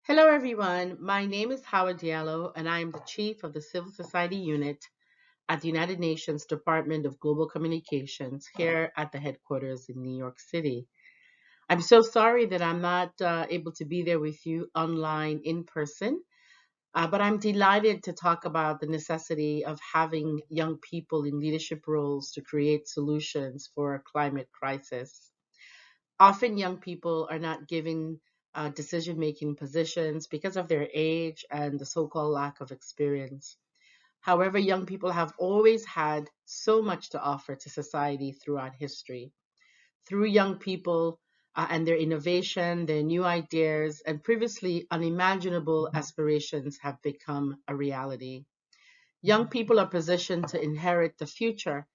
Hello, everyone. My name is Hawa Diallo, and I am the Chief of the Civil Society Unit at the United Nations Department of Global Communications here at the headquarters in New York City. I'm so sorry that I'm not able to be there with you online in person, but I'm delighted to talk about the necessity of having young people in leadership roles to create solutions for a climate crisis. Often young people are not given decision making positions because of their age and the so called lack of experience. However, young people have always had so much to offer to society throughout history. Through young people and their innovation, their new ideas, and previously unimaginable aspirations have become a reality. Young people are positioned to inherit the future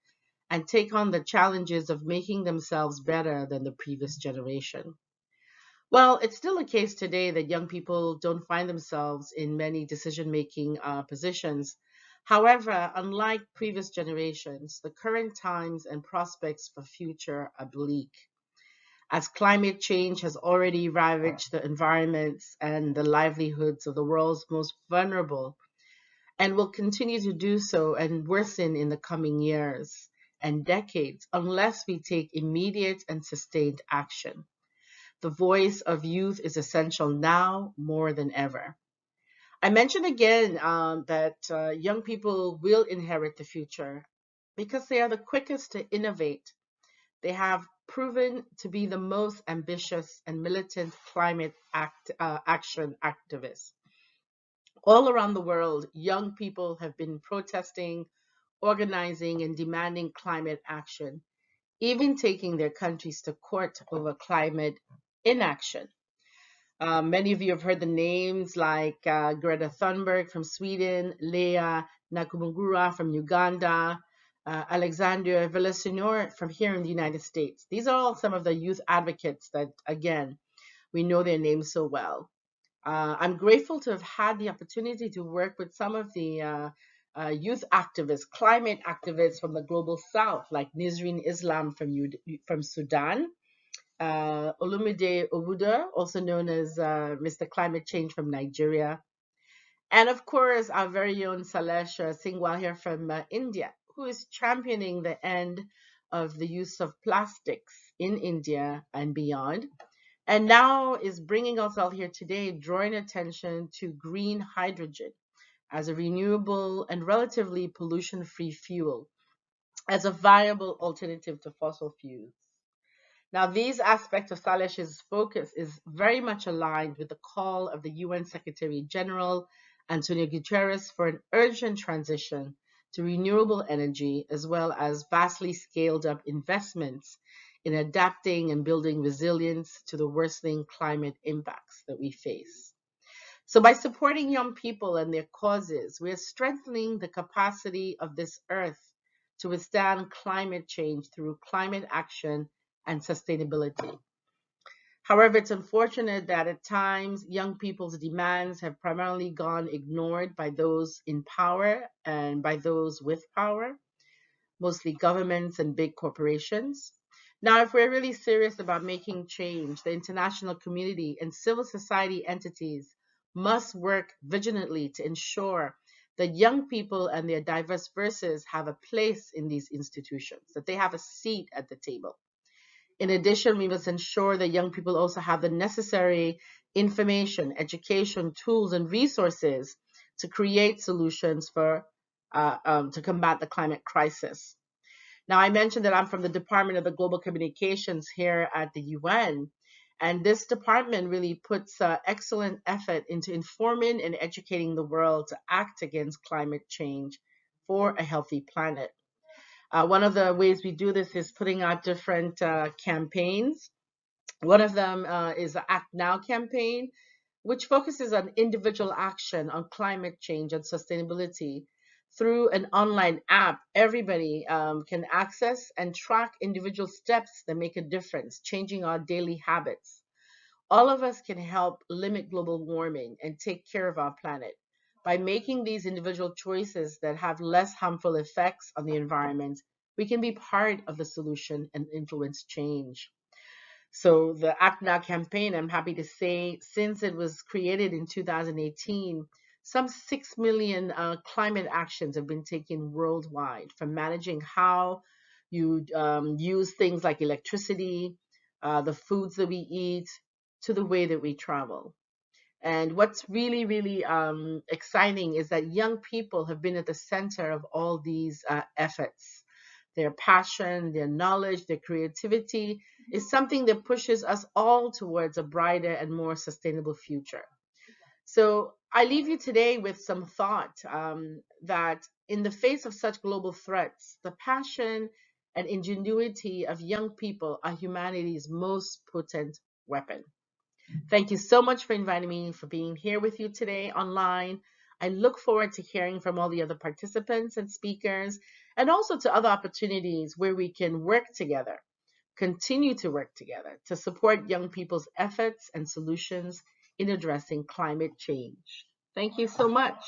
and take on the challenges of making themselves better than the previous generation. Well, it's still the case today that young people don't find themselves in many decision making positions. However, unlike previous generations, the current times and prospects for future are bleak. As climate change has already ravaged the environments and the livelihoods of the world's most vulnerable, and will continue to do so and worsen in the coming years and decades unless we take immediate and sustained action. The voice of youth is essential now more than ever. I mentioned again that young people will inherit the future because they are the quickest to innovate. They have proven to be the most ambitious and militant action activists. All around the world, young people have been protesting, organizing, and demanding climate action, even taking their countries to court over climate inaction. Many of you have heard the names like Greta Thunberg from Sweden, Leah Nakamugura from Uganda, Alexandria Villasenor from here in the United States. These are all some of the youth advocates that, again, we know their names so well. I'm grateful to have had the opportunity to work with some of the youth activists, climate activists from the global south, like Nizrin Islam from Sudan, Olumide Obuda, also known as Mr. Climate Change from Nigeria, and of course our very own Salesh Singwal here from India, who is championing the end of the use of plastics in India and beyond, and now is bringing us all here today, drawing attention to green hydrogen as a renewable and relatively pollution-free fuel, as a viable alternative to fossil fuels. Now, these aspects of Salesh's focus is very much aligned with the call of the UN Secretary General Antonio Guterres for an urgent transition to renewable energy, as well as vastly scaled up investments in adapting and building resilience to the worsening climate impacts that we face. So, by supporting young people and their causes, we are strengthening the capacity of this earth to withstand climate change through climate action and sustainability. However, it's unfortunate that at times young people's demands have primarily gone ignored by those in power and by those with power, mostly governments and big corporations. Now, if we're really serious about making change, the international community and civil society entities must work vigilantly to ensure that young people and their diverse voices have a place in these institutions, that they have a seat at the table. In addition, we must ensure that young people also have the necessary information, education, tools, and resources to create solutions to combat the climate crisis. Now, I mentioned that I'm from the Department of the Global Communications here at the UN, and this department really puts excellent effort into informing and educating the world to act against climate change for a healthy planet. One of the ways we do this is putting out different campaigns. One of them is the Act Now campaign, which focuses on individual action on climate change and sustainability. Through an online app, everybody can access and track individual steps that make a difference, changing our daily habits. All of us can help limit global warming and take care of our planet by making these individual choices that have less harmful effects on the environment. We can be part of the solution and influence change. So the Act Now campaign, I'm happy to say, since it was created in 2018, some 6 million climate actions have been taken worldwide, from managing how you use things like electricity, the foods that we eat, to the way that we travel. And what's really, really exciting is that young people have been at the center of all these efforts. Their passion, their knowledge, their creativity is something that pushes us all towards a brighter and more sustainable future. So I leave you today with some thought that in the face of such global threats, the passion and ingenuity of young people are humanity's most potent weapon. Thank you so much for inviting me, for being here with you today online. I look forward to hearing from all the other participants and speakers, and also to other opportunities where we can work together, continue to work together to support young people's efforts and solutions in addressing climate change. Thank you so much.